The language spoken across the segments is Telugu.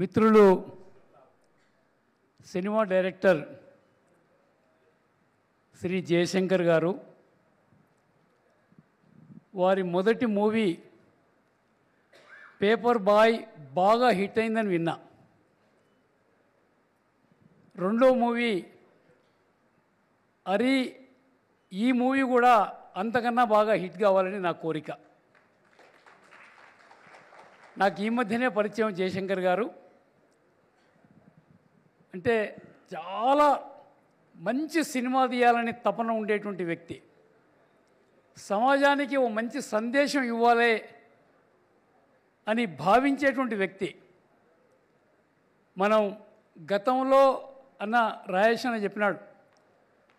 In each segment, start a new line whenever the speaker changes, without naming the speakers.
మిత్రులు సినిమా డైరెక్టర్ శ్రీ జయశంకర్ గారు వారి మొదటి మూవీ పేపర్ బాయ్ బాగా హిట్ అయిందని విన్నా. రెండో మూవీ అరి ఈ మూవీ కూడా అంతకన్నా బాగా హిట్ కావాలని నా కోరిక. నాకు ఈ మధ్యనే పరిచయం జయశంకర్ గారు. అంటే చాలా మంచి సినిమా తీయాలని తపన ఉండేటువంటి వ్యక్తి, సమాజానికి ఓ మంచి సందేశం ఇవ్వాలి అని భావించేటువంటి వ్యక్తి. మనం గతంలో అన్న రాయేష్ అని చెప్పినాడు,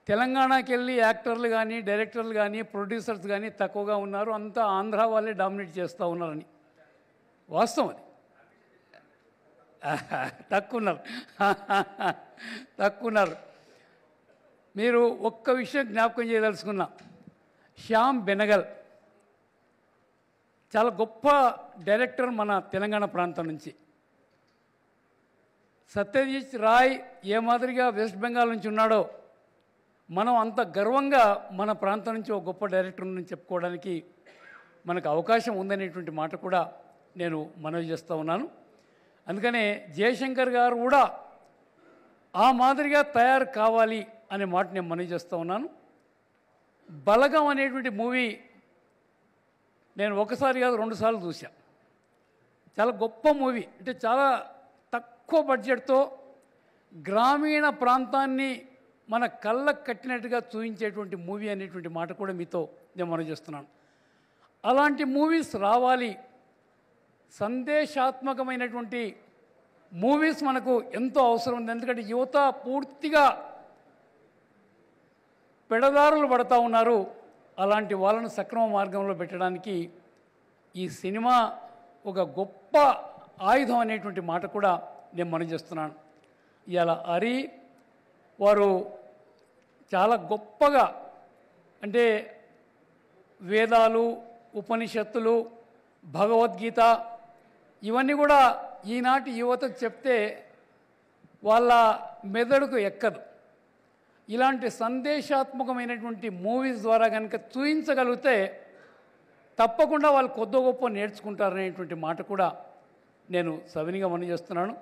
తెలంగాణకి వెళ్ళి యాక్టర్లు కానీ డైరెక్టర్లు కానీ ప్రొడ్యూసర్స్ కానీ తక్కువగా ఉన్నారు, అంతా ఆంధ్ర వాళ్ళే డామినేట్ చేస్తూ ఉన్నారని. వాస్తవం అది. తక్కువన్నారు. మీరు ఒక్క విషయం జ్ఞాపకం చేయదలుచుకున్నా, శ్యామ్ బెనగల్ చాలా గొప్ప డైరెక్టర్ మన తెలంగాణ ప్రాంతం నుంచి. సత్యజిత్ రాయ్ ఏ మాదిరిగా వెస్ట్ బెంగాల్ నుంచి ఉన్నాడో, మనం అంత గర్వంగా మన ప్రాంతం నుంచి ఒక గొప్ప డైరెక్టర్ నుంచి చెప్పుకోవడానికి మనకు అవకాశం ఉందనేటువంటి మాట కూడా నేను మనవి చేస్తూ ఉన్నాను. అందుకనే జయశంకర్ గారు కూడా ఆ మాదిరిగా తయారు కావాలి అనే మాట నేను మనవి చేస్తూ ఉన్నాను. బలగం అనేటువంటి మూవీ నేను ఒకసారి కాదు 2 సార్లు చూసా. చాలా గొప్ప మూవీ. అంటే చాలా తక్కువ బడ్జెట్తో గ్రామీణ ప్రాంతాన్ని మన కళ్ళకు కట్టినట్టుగా చూపించేటువంటి మూవీ అనేటువంటి మాట కూడా మీతో నేను మనవి చేస్తున్నాను. అలాంటి మూవీస్ రావాలి, సందేశాత్మకమైనటువంటి మూవీస్ మనకు ఎంతో అవసరం ఉంది. ఎందుకంటే యువత పూర్తిగా పెడదారులు పడుతూ ఉన్నారు. అలాంటి వాళ్ళను సక్రమ మార్గంలో పెట్టడానికి ఈ సినిమా ఒక గొప్ప ఆయుధం అనేటువంటి మాట కూడా నేను మనవి చేస్తున్నాను. ఇలా హరి వారు చాలా గొప్పగా, అంటే వేదాలు, ఉపనిషత్తులు, భగవద్గీత ఇవన్నీ కూడా ఈనాటి యువతకు చెప్తే వాళ్ళ మెదడుకు ఎక్కదు. ఇలాంటి సందేశాత్మకమైనటువంటి మూవీస్ ద్వారా కనుక చూపించగలిగితే తప్పకుండా వాళ్ళు కొద్ది గొప్ప నేర్చుకుంటారనేటువంటి మాట కూడా నేను సవినిగా మనవి చేస్తున్నాను.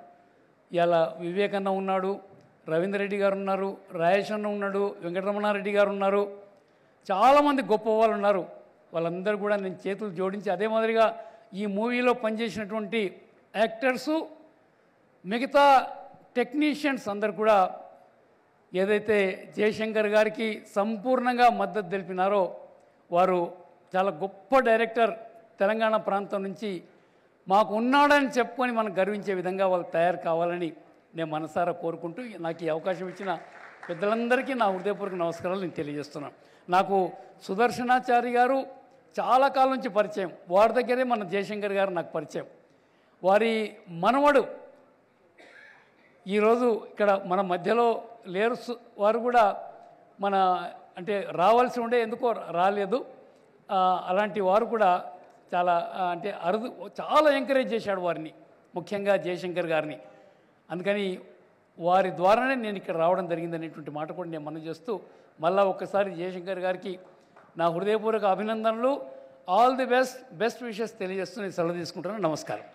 ఇలా వివేకన్న ఉన్నాడు, రవీంద్ర రెడ్డి గారు ఉన్నారు, రాయేష్ అన్న ఉన్నాడు, వెంకటరమణారెడ్డి గారు ఉన్నారు, చాలామంది గొప్ప వాళ్ళు ఉన్నారు. వాళ్ళందరూ కూడా నేను చేతులు జోడించి, అదే మాదిరిగా ఈ మూవీలో పనిచేసినటువంటి యాక్టర్సు, మిగతా టెక్నీషియన్స్ అందరు కూడా ఏదైతే జయశంకర్ గారికి సంపూర్ణంగా మద్దతు తెలిపినారో, వారు చాలా గొప్ప డైరెక్టర్, తెలంగాణ ప్రాంతం నుంచి మాకు ఉన్నాడని చెప్పుకొని మనం గర్వించే విధంగా వాళ్ళు తయారు కావాలని నేను మనసారా కోరుకుంటూ, నాకు ఈ అవకాశం ఇచ్చిన పెద్దలందరికీ నా హృదయపూర్వక నమస్కారాలు నేను తెలియజేస్తున్నాను. నాకు సుదర్శనాచారి గారు చాలా కాలం నుంచి పరిచయం, వారి దగ్గరే మన జయశంకర్ గారు నాకు పరిచయం. వారి మనవడు ఈరోజు ఇక్కడ మన మధ్యలో లేరు. వారు కూడా మన అంటే రావాల్సి ఉండే, ఎందుకో రాలేదు. అలాంటి వారు కూడా చాలా అంటే అరుదు, చాలా ఎంకరేజ్ చేశాడు వారిని, ముఖ్యంగా జయశంకర్ గారిని. అందుకని వారి ద్వారానే నేను ఇక్కడ రావడం జరిగిందనేటువంటి మాట కూడా నేను మనవి చేస్తూ, మళ్ళీ ఒక్కసారి జయశంకర్ గారికి నా హృదయపూర్వక అభినందనలు, ఆల్ ది బెస్ట్ విషెస్ తెలియజేస్తూ నేను సెలవు తీసుకుంటాను. నమస్కారం.